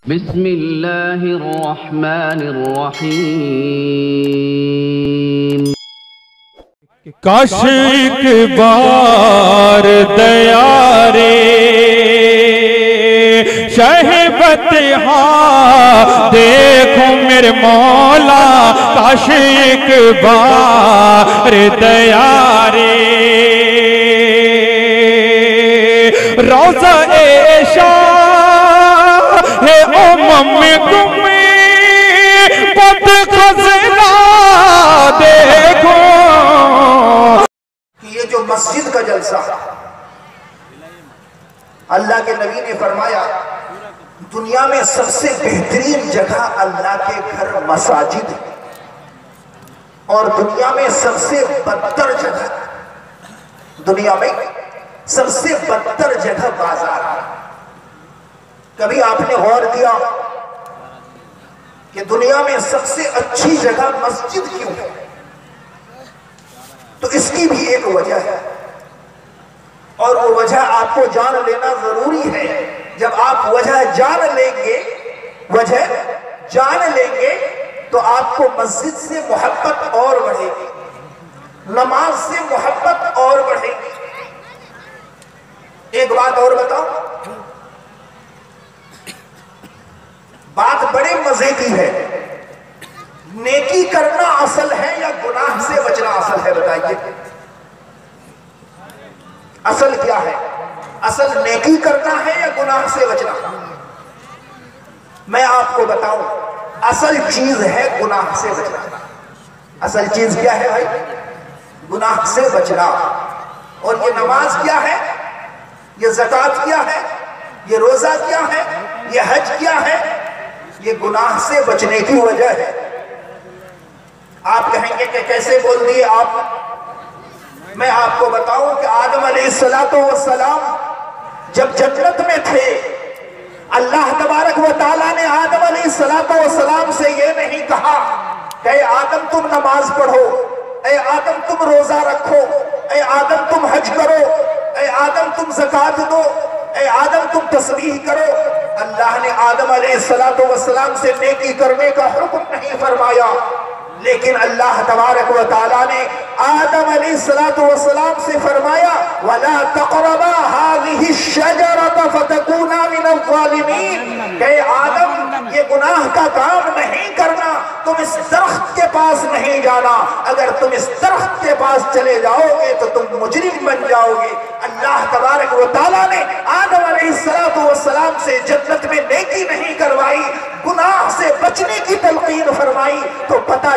بسم اللہ الرحمن الرحیم کاش ایک بار دیارے شہبت ہاں دیکھو میرے مولا کاش ایک بار دیارے روضہ عائشہ ہے پت خزنہ دیکھو. یہ جو مسجد کا جلسہ اللہ کے نبی نے فرمایا دنیا میں سب سے بہترین جگہ اللہ کے گھر مساجد ہے اور دنیا میں سب سے بدتر جگہ بازار ہے. کبھی آپ نے غور کیا کہ دنیا میں سب سے اچھی جگہ مسجد کیوں ہے؟ تو اس کی بھی ایک وجہ ہے اور وہ وجہ آپ کو جان لینا ضروری ہے. جب آپ وجہ جان لیں گے تو آپ کو مسجد سے محبت اور بڑھے گی, نماز سے محبت اور بڑھے گی. ایک بات اور بتاؤ, بات بڑے مزے کی ہے. نیکی کرنا اصل ہے یا گناہ سے بچنا اصل ہے؟ بتائیے اصل کیا ہے؟ اصل نیکی کرنا ہے یا گناہ سے بچنا؟ میں آپ کو بتاؤں, اصل چیز ہے گناہ سے بچنا. اصل چیز کیا ہے بھائی؟ گناہ سے بچنا. اور یہ نماز کیا ہے, یہ زکوٰۃ کیا ہے, یہ روزہ کیا ہے, یہ حج کیا ہے؟ یہ گناہ سے بچنے کی وجہ ہے. آپ کہیں گے کہ کیسے بول دیے آپ؟ میں آپ کو بتاؤں کہ آدم علیہ السلام جب جنت میں تھے, اللہ تبارک و تعالیٰ نے آدم علیہ السلام سے یہ نہیں کہا کہ اے آدم تم نماز پڑھو, اے آدم تم روزہ رکھو, اے آدم تم حج کرو, اے آدم تم زکوٰۃ دو, اے آدم تم تسبیح کرو. اللہ نے آدم علیہ السلام سے نیکی کرنے کا حکم نہیں فرمایا, لیکن اللہ تبارک و تعالیٰ نے آدم علیہ السلام سے فرمایا وَلَا تَقْرَبَا هَذِهِ الشَّجَرَةَ فَتَكُونَا مِنَ الظَّالِمِينَ. کہ آدم یہ گناہ کا کام نہیں کرنا, تم اس درخت کے پاس نہیں جانا, اگر تم اس درخت کے پاس چلے جاؤ گے تو تم مجرم بن جاؤ گے. اللہ تبارک و تعالیٰ نے آدم علیہ السلام سے جنت میں نیکی نہیں کروائی, گناہ سے بچنے کی تلقین فرمائی. تو پتہ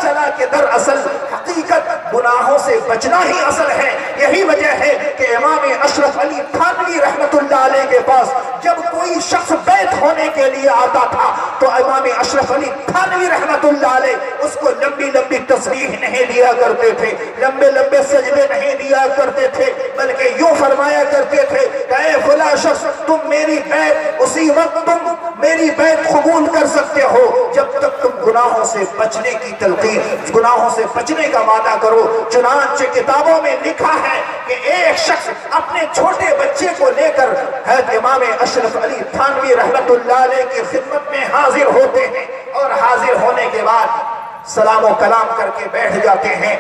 چلا کہ دراصل حقیقت گناہوں سے بچنا ہی اصل ہے. یہی وجہ ہے کہ امام اشرف علی تھانوی رحمت اللہ علیہ کے پاس جب کوئی شخص بیت ہونے کے لیے آتا تھا تو امام اشرف علی تھانوی رحمت اللہ علیہ اس کو لمبی لمبی تسبیح نہیں دیا کرتے تھے, لمبے لمبے سجدے نہیں دیا کرتے تھے, بلکہ یوں فرمایا کرتے تھے کہ اے فلاں شخص تم میری بیت اسی وقت تم میری بیت قبول کر سکتے ہو جب تک تم گناہوں سے بچنے کی تلقین, گناہوں سے بچنے کا وعدہ کرو. چنانچہ کتابوں میں لکھا ہے کہ ایک شخص اپنے چھوٹے بچے کو لے کر حضرت امام اشرف علی تھانوی رحمت اللہ علیہ کی خدمت میں حاضر ہوتے ہیں اور حاضر ہونے کے بعد سلام و کلام کر کے بیٹھ جاتے ہیں.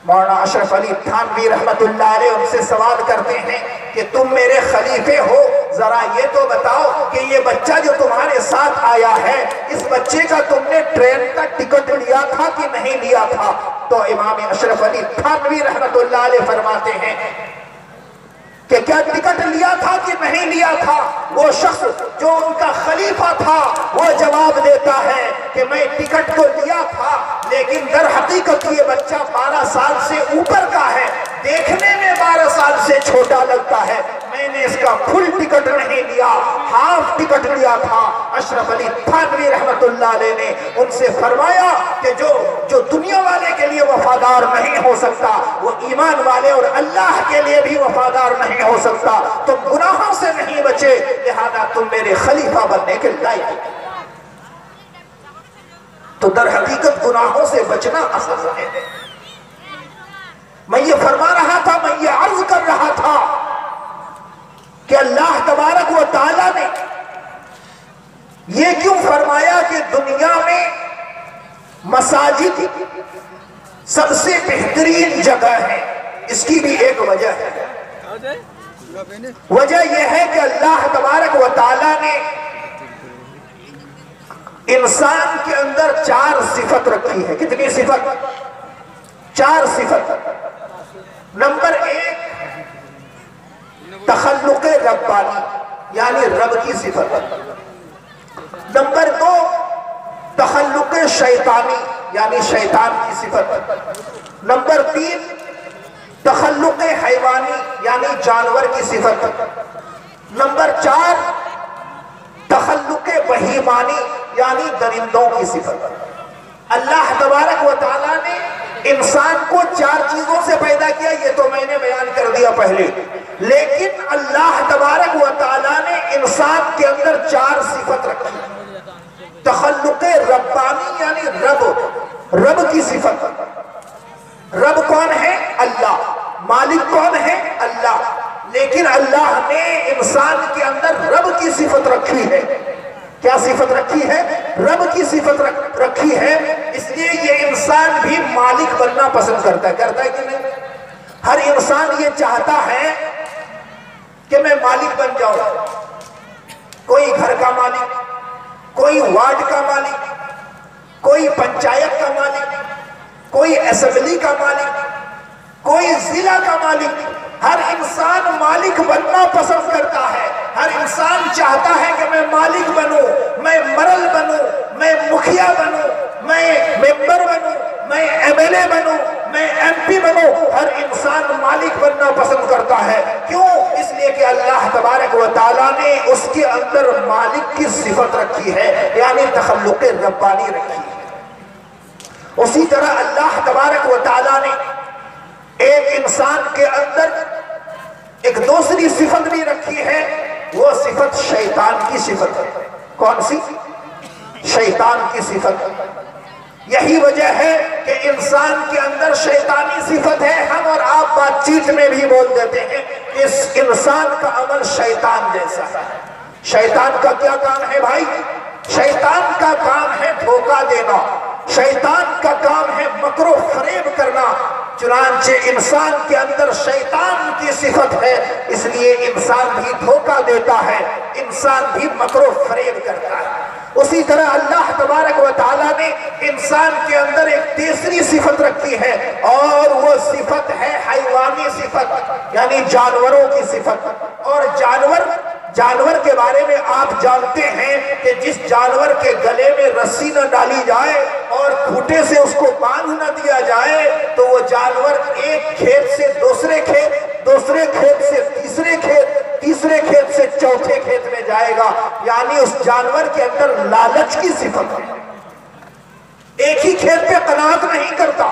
مولانا اشرف علی تھانوی رحمت اللہ علیہ ان سے سوال کرتے ہیں کہ تم میرے خلیفے ہو, ذرا یہ تو بتاؤ کہ یہ بچہ جو تمہارے ساتھ آیا ہے اس بچے کا تم نے ٹرین کا ٹکٹ لیا تھا کہ نہیں لیا تھا؟ تو امام اشرف علی تھانوی رحمت اللہ علیہ فرماتے ہیں کہ کیا ٹکٹ لیا تھا کہ نہیں لیا تھا؟ وہ شخص جو ان کا خلیفہ تھا وہ جواب دیتا ہے کہ میں ٹکٹ تو لیا تھا, لیکن در حقیقت یہ بچہ 12 سال سے اوپر کا ہے, دیکھنے میں 12 سال سے چھوٹا لگتا ہے, میں نے اس کا فل ٹکٹ نہیں لیا, ہاف ٹکٹ لیا تھا. اشرف علی تھانوی رحمت اللہ علیہ نے ان سے فرمایا کہ جو دنیا والے کے لیے وفادار نہیں ہو سکتا وہ ایمان والے اور اللہ کے لیے بھی وفادار نہیں ہو سکتا. تم گناہوں سے نہیں بچے, لہذا تم میرے خلیفہ بننے کے لائق. تو در حقیقت گناہوں سے بچنا اصل ہے. میں یہ فرما رہا تھا, میں یہ عرض کر رہا تھا کہ اللہ تبارک و تعالیٰ مساجد سب سے بہترین جگہ ہے، اس کی بھی ایک وجہ ہے۔ وجہ یہ ہے کہ اللہ تبارک و تعالیٰ نے انسان کے اندر 4 صفت رکھی ہے۔ کتنی صفت؟ 4 صفت۔ نمبر 1 تخلق ربانی، یعنی رب کی صفت۔ نمبر 2 تخلق شیطانی، یعنی شیطان کی صفت۔ نمبر 3 تخلق حیوانی، یعنی جانور کی صفت۔ نمبر 4 تخلق بہیمانی، یعنی درندوں کی صفت۔ اللہ تبارک و تعالیٰ نے انسان کو 4 چیزوں سے پیدا کیا، یہ تو میں نے بیان کر دیا پہلے، لیکن اللہ تبارک و تعالیٰ نے انسان کے اندر 4 صفت رکھی۔ تخلق ربانی یعنی رب کی صفت۔ رب کون ہے؟ اللہ۔ مالک کون ہے؟ اللہ۔ لیکن اللہ نے انسان کے اندر رب کی صفت رکھی ہے۔ کیا صفت رکھی ہے؟ رب کی صفت رکھی ہے، اس لیے یہ انسان بھی مالک بننا پسند کرتا ہے کہ نہیں؟ ہر انسان یہ چاہتا ہے کہ میں مالک بن جاؤں، کوئی گھر کا مالک، کوئی وارڈ کا مالک، کوئی پنچایت کا مالک، کوئی اسمبلی کا مالک، کوئی ضلع کا مالک۔ ہر انسان مالک بننا پسند کرتا ہے۔ ہر انسان چاہتا ہے کہ میں مالک بنوں، میں مرل بنوں، میں مکھیا بنوں، میں ممبر بنوں، میں ایم ایل اے بنوں، میں ایم پی بنوں۔ ہر انسان مالک بننا پسند کرتا ہے۔ کیوں؟ اس لیے کہ اللہ تبارک و تعالیٰ نے اس کے اندر مالک کی صفت رکھی ہے، یعنی تخلق ربانی رکھی ہے۔ اسی طرح اللہ تبارک و تعالیٰ نے ایک انسان کے اندر ایک دوسری صفت بھی رکھی ہے، وہ صفت شیطان کی صفت ہے۔ کون سی؟ شیطان کی صفت۔ یہی وجہ ہے کہ انسان کے اندر شیطانی صفت ہے۔ ہم اور آپ بات چیت میں بھی بول دیتے ہیں کہ اس انسان کا عمل شیطان جیسا ہے۔ شیطان کا کیا کام ہے بھائی؟ شیطان کا کام ہے دھوکہ دینا، شیطان کا کام ہے مکر و فریب کرنا۔ چنانچہ انسان کے اندر شیطان کی صفت ہے، اس لیے انسان بھی دھوکہ دیتا ہے، انسان بھی مکر و فریب کرتا ہے۔ اسی طرح اللہ تبارک و تعالیٰ نے انسان کے اندر ایک تیسری صفت رکھی ہے، اور وہ صفت ہے حیوانی صفت، یعنی جانوروں کی صفت۔ اور جانور کے بارے میں آپ جانتے ہیں کہ جس جانور کے گلے میں رسی نہ ڈالی جائے اور کھوٹے سے اس کو باندھ نہ دیا جائے تو وہ جانور ایک کھیت سے دوسرے کھیت، دوسرے کھیت سے تیسرے کھیت، تیسرے کھیت سے چوتھے کھیت میں جائے گا، یعنی اس جانور کے اندر لالچ کی صفت ہے۔ ایک ہی کھیت پہ قناعت نہیں کرتا،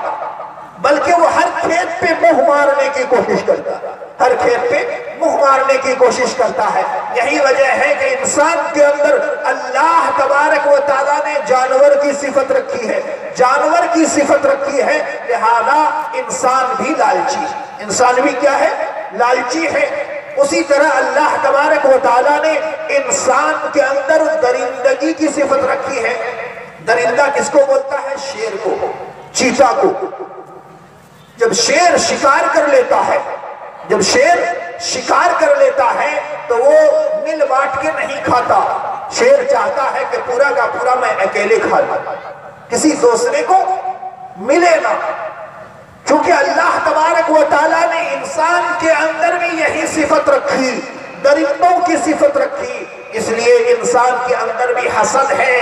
بلکہ وہ ہر کھیت پہ منہ مارنے کی کوشش کرتا ہے، ہر کھیت پہ منہ مارنے کی کوشش کرتا ہے۔ یہی وجہ ہے کہ انسان کے اندر اللہ تبارک و تعالیٰ نے جانور کی صفت رکھی ہے، جانور کی صفت رکھی ہے، لہذا انسان بھی لالچی، انسان بھی کیا ہے؟ لالچی ہے۔ اسی طرح اللہ تبارک و تعالیٰ نے انسان کے اندر درندگی کی صفت رکھی ہے۔ درندہ کس کو بولتا ہے؟ شیر کو، چیتا کو۔ جب شیر شکار کر لیتا ہے، جب شیر شکار کر لیتا ہے تو وہ مل بانٹ کے نہیں کھاتا، شیر چاہتا ہے کہ پورا کا پورا میں اکیلے کھا لوں، کسی دوسرے کو ملے نہ۔ چونکہ اللہ تبارک و تعالیٰ نے انسان کے اندر بھی یہی صفت رکھی، درندوں کی صفت رکھی، اس لیے انسان کے اندر بھی حسد ہے،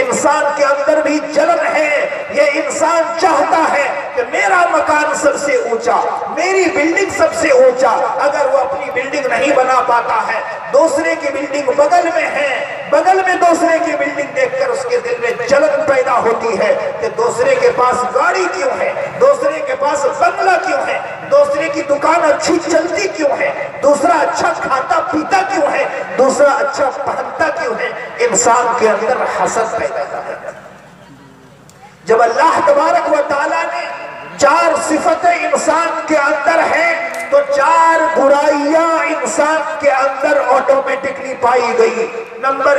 انسان کے اندر بھی جلن ہے۔ یہ انسان چاہتا ہے کہ میرا مکان سب سے اونچا، میری بلڈنگ سب سے اونچا۔ اگر وہ اپنی بلڈنگ نہیں بنا پاتا ہے، دوسرے کی بلڈنگ بغل میں ہے، بغل میں دوسرے کی بلڈنگ دیکھ کر اس کے دل میں جلن پیدا ہوتی ہے کہ دوسرے کے پاس گاڑی کیوں ہے، دوسرے کے پاس بنگلہ کیوں ہے، دوسرے کی دکان اچھی چلتی کیوں ہے، دوسرا اچھا کھاتا پیتا کیوں ہے، دوسرا اچھا پہنتا کیوں ہے۔ انسان کے اندر حسد پیدا ہے۔ جب اللہ تبارک و تعالیٰ نے 4 صفتیں انسان کے اندر ہیں تو 4 برائیاں انسان کے اندر آٹومیٹکلی پائی گئی۔ نمبر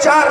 4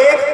1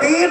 3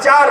4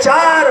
4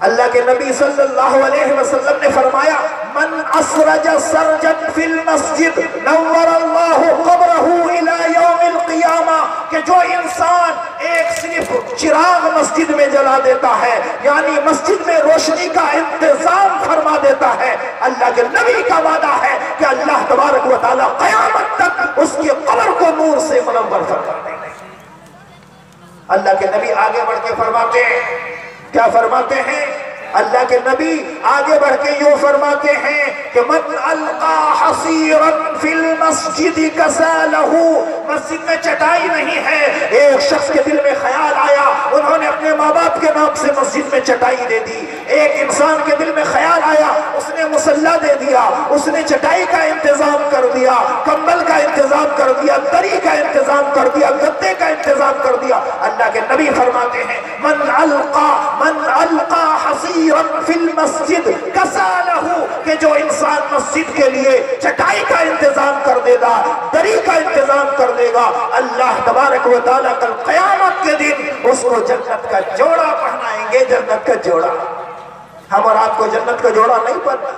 اللہ کے نبی صلی اللہ علیہ وسلم نے فرمایا من اسرج سرجن فی المسجد نور اللہ قبرہ الی یوم القیامہ، کہ جو انسان ایک صرف چراغ مسجد میں جلا دیتا ہے، یعنی مسجد میں روشنی کا انتظام فرما دیتا ہے، اللہ کے نبی کا وعدہ ہے کہ اللہ تبارک و تعالی قیامت تک اس کی قبر کو نور سے منور فرما دیں گے۔ اللہ کے نبی آگے بڑھ کے فرماتے ہیں، کیا فرماتے ہیں؟ اللہ کے نبی آگے بڑھ کے یوں فرماتے ہیں کہ من القا حصیرا فی المسجد کسالہ، مسجد میں چٹائی نہیں ہے، ایک شخص کے دل میں خیال آیا، انہوں نے اپنے ماں باپ کے نام سے مسجد میں چٹائی دے دی، ایک انسان کے دل میں خیال آیا، اس نے مصلی دے دیا، اس نے چٹائی کا انتظام کر دیا، کمبل کا انتظام کر دیا، دری کا انتظام کر دیا، گدے کا انتظام کر دیا، اللہ کے نبی فرماتے ہیں من القا حصیرا فی المسجد کسالہ، کہ جو انسان مسجد کے لیے چٹائی کا انتظام کر دے گا، دری کا انتظام کر دے گا، اللہ تبارک و تعالیٰ کل قیامت کے دن اس کو جنت کا جوڑا پہنائیں گے، جنت کا جوڑا۔ ہم اور آپ کو جنت کا جوڑا نہیں پڑھنا،